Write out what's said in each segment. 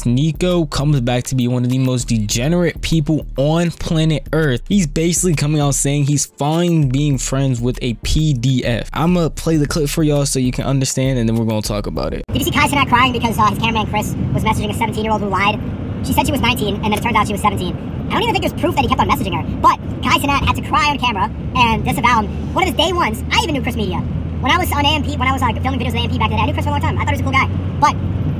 Sneako comes back to be one of the most degenerate people on planet Earth. He's basically coming out saying he's fine being friends with a PDF. I'm gonna play the clip for y'all so you can understand, and then we're gonna talk about it. Did you see Kai Cenat crying because his cameraman Chris was messaging a 17-year-old who lied? She said she was 19, and then it turns out she was 17. I don't even think there's proof that he kept on messaging her, but Kai Cenat had to cry on camera and disavow him. One of his day ones, I even knew Chris Media. When I was on AMP, when I was filming videos with AMP back in the day, I knew Chris for a long time. I thought he was a cool guy. But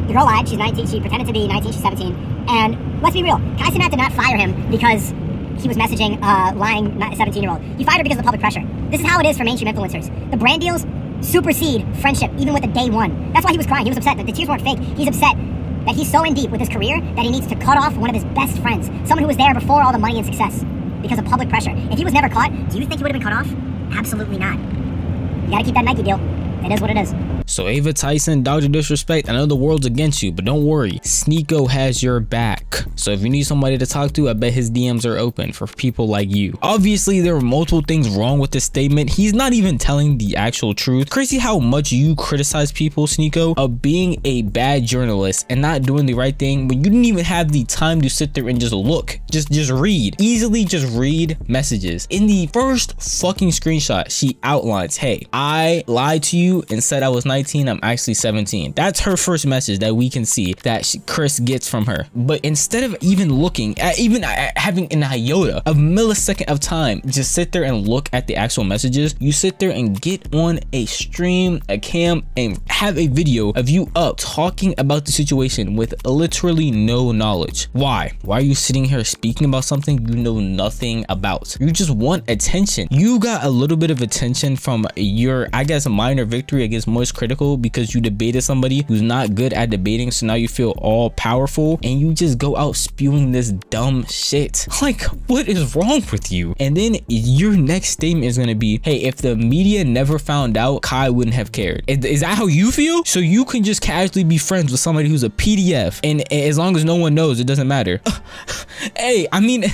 the girl lied. She's 19. She pretended to be 19. She's 17. And let's be real. Kai Cenat did not fire him because he was messaging lying 17-year-old. He fired her because of public pressure. This is how it is for mainstream influencers. The brand deals supersede friendship, even with the day one. That's why he was crying. He was upset that the tears weren't fake. He's upset that he's so in deep with his career that he needs to cut off one of his best friends, someone who was there before all the money and success, because of public pressure. If he was never caught, do you think he would have been cut off? Absolutely not. You gotta keep that Nike deal. It is what it is. So Ava Tyson, Dr. Disrespect, I know the world's against you, but don't worry, Sneako has your back. So if you need somebody to talk to, I bet his DMs are open for people like you. Obviously, there are multiple things wrong with this statement. He's not even telling the actual truth. Crazy how much you criticize people, Sneako, of being a bad journalist and not doing the right thing when you didn't even have the time to sit there and just look, just read. Easily just read messages. In the first fucking screenshot, she outlines, hey, I lied to you and said I was 19, I'm actually 17. That's her first message that we can see that Chris gets from her. But instead of even looking at, having an iota of millisecond of time, just sit there and look at the actual messages, you sit there and get on a stream, a cam, and have a video of you up talking about the situation with literally no knowledge. Why are you sitting here speaking about something you know nothing about? You just want attention. You got a little bit of attention from your, I guess, minor victory against moistcritical because you debated somebody who's not good at debating, so now you feel all powerful and you just go out spewing this dumb shit. Like, what is wrong with you? And then your next statement is gonna be, hey, if the media never found out, Kai wouldn't have cared. Is that how you feel? So you can just casually be friends with somebody who's a PDF, and as long as no one knows, it doesn't matter. Hey, I mean,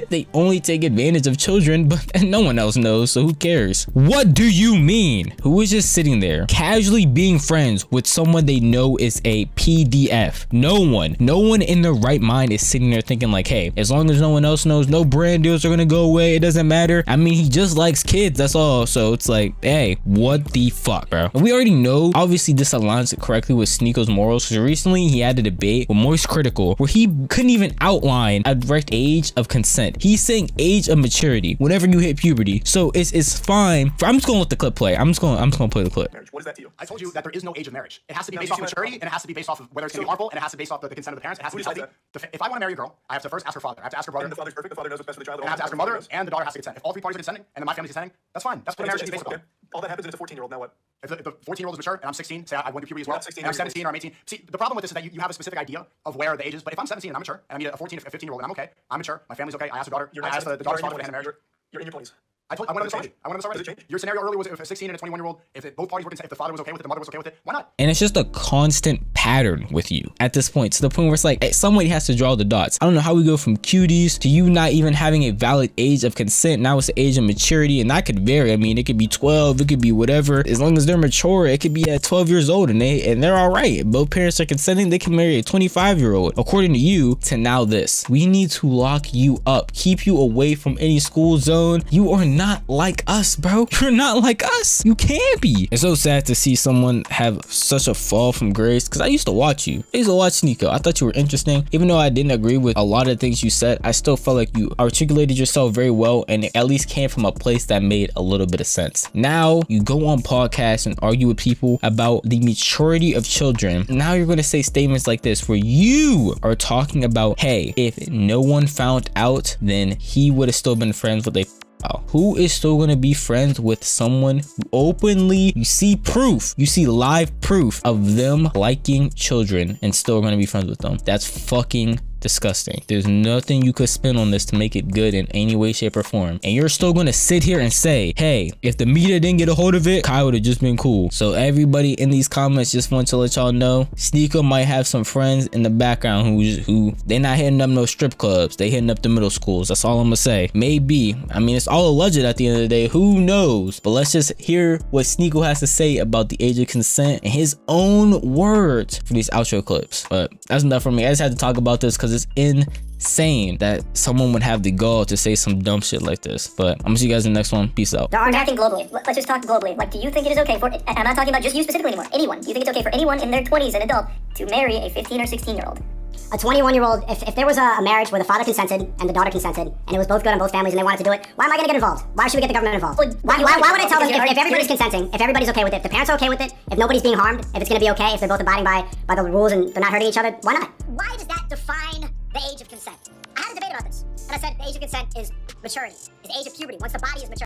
they only take advantage of children, but no one else knows, so who cares? What do you mean? Who is just sitting there casually being friends with someone they know is a PDF? No one in their right mind is sitting there thinking like, hey, as long as no one else knows, no brand deals are gonna go away, it doesn't matter. I mean, he just likes kids, that's all. So it's like, hey, what the fuck, bro? And we already know, obviously this aligns correctly with Sneako's morals, because recently he had a debate with moistcritical where he couldn't even outline a direct age of consent. He's saying age of maturity whenever you hit puberty. So it's fine. I'm just gonna let the clip play. I'm just gonna play the clip. What is that to you? I told you that there is no age of marriage. It has to be based off maturity, and it has to be based off of whether it's going to be harmful, and it has to be based off the consent of the parents. It has to be healthy. If I want to marry a girl, I have to first ask her father. I have to ask her brother. And the father's perfect. The father knows what's best for the child. And I have to ask her mother, and the daughter has to consent. If all three parties are consenting, and then my family's consenting, that's fine. That's what marriage is based on. All that happens is it's a 14-year-old. Now what? If the 14-year-old is mature, and I'm 16, say I went through puberty as well, and I'm 17 or I'm 18. See, the problem with this is that you have a specific idea of where the age is. But if I'm 17 and I'm mature, and I meet a 14 or 15-year-old, and I'm okay, I'm mature, my family's okay, I asked the daughter, I asked the daughter's father for the hand of marriage. You're in your 20s. I went on this already. Your scenario earlier was if a 16 and a 21-year-old, if both parties were consent, if the father was okay with it, the mother was okay with it, why not? And it's just a constant pattern with you at this point, to the point where it's like, hey, somebody has to draw the dots. I don't know how we go from cuties to you not even having a valid age of consent. Now it's the age of maturity, and that could vary. I mean, it could be 12, it could be whatever. As long as they're mature, it could be at 12 years old and they're all right. Both parents are consenting, they can marry a 25-year-old. According to you, to now this. We need to lock you up, keep you away from any school zone. You are not like us, bro. You're not like us. You can't be. It's so sad to see someone have such a fall from grace, because I used to watch you. I used to watch Sneako. I thought you were interesting. Even though I didn't agree with a lot of things you said, I still felt like you articulated yourself very well, and it at least came from a place that made a little bit of sense. Now you go on podcasts and argue with people about the maturity of children. Now you're going to say statements like this where you are talking about, hey, if no one found out, then he would have still been friends with a who is still going to be friends with someone who openly, you see proof, you see live proof of them liking children and still going to be friends with them? That's fucking disgusting. There's nothing you could spin on this to make it good in any way, shape, or form. And you're still gonna sit here and say, hey, if the media didn't get a hold of it, Kai would have just been cool. So everybody in these comments, just want to let y'all know, Sneako might have some friends in the background who they not hitting up no strip clubs, they hitting up the middle schools. That's all I'm gonna say. Maybe, I mean, it's all alleged at the end of the day, who knows? But let's just hear what Sneako has to say about the age of consent and his own words for these outro clips. But that's enough for me. I just had to talk about this because it's insane that someone would have the gall to say some dumb shit like this. But I'm gonna see you guys in the next one. Peace out. There are nothing globally. Let's just talk globally. Like, do you think it is okay for, and I'm not talking about just you specifically anymore, anyone, do you think it's okay for anyone in their 20s, an adult, to marry a 15 or 16-year-old? A 21-year-old, if there was a marriage where the father consented and the daughter consented, and it was both good on both families and they wanted to do it, why am I gonna get involved? Why should we get the government involved? Why would I tell them, if everybody's consenting, if everybody's okay with it, if the parents are okay with it, if nobody's being harmed, if it's gonna be okay, if they're both abiding by the rules and they're not hurting each other, why not? Why does that define the age of consent? I had a debate about this, and I said the age of consent is maturity, is the age of puberty, once the body is mature.